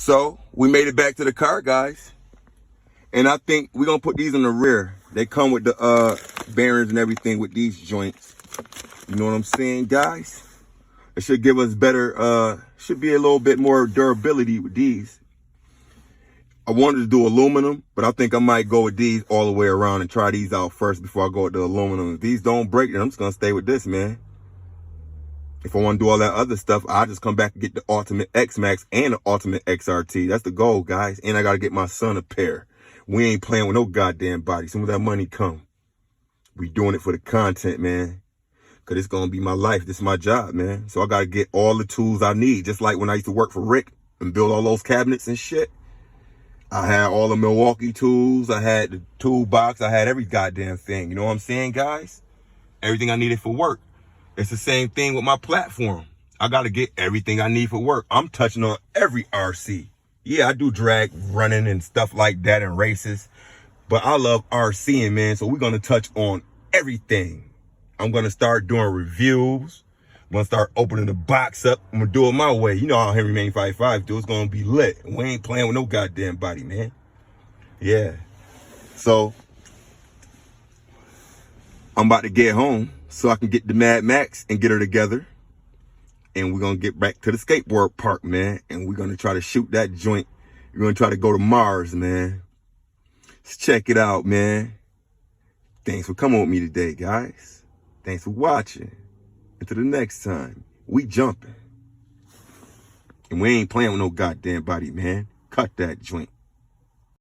So we made it back to the car, guys. And I think we're gonna put these in the rear. They come with the bearings and everything with these joints. You know what I'm saying, guys? It should give us better, should be a little bit more durability with these. I wanted to do aluminum, but I think I might go with these all the way around and try these out first before I go with the aluminum. If these don't break, then I'm just gonna stay with this, man. If I want to do all that other stuff, I'll just come back and get the Ultimate X Max and the Ultimate XRT. That's the goal, guys. And I got to get my son a pair. We ain't playing with no goddamn body. Soon as that money come, we doing it for the content, man. Because it's going to be my life. This is my job, man. So I got to get all the tools I need. Just like when I used to work for Rick and build all those cabinets and shit. I had all the Milwaukee tools. I had the toolbox. I had every goddamn thing. You know what I'm saying, guys? Everything I needed for work. It's the same thing with my platform. I got to get everything I need for work. I'm touching on every RC. Yeah, I do drag running and stuff like that and races. But I love RCing, man. So we're going to touch on everything. I'm going to start doing reviews. I'm going to start opening the box up. I'm going to do it my way. You know how Henry Main 55 do. It's going to be lit. We ain't playing with no goddamn body, man. Yeah. So I'm about to get home so I can get the Mad Max and get her together. And we're going to get back to the skateboard park, man. And we're going to try to shoot that joint. We're going to try to go to Mars, man. Let's check it out, man. Thanks for coming with me today, guys. Thanks for watching. Until the next time, we jumping. And we ain't playing with no goddamn body, man. Cut that joint.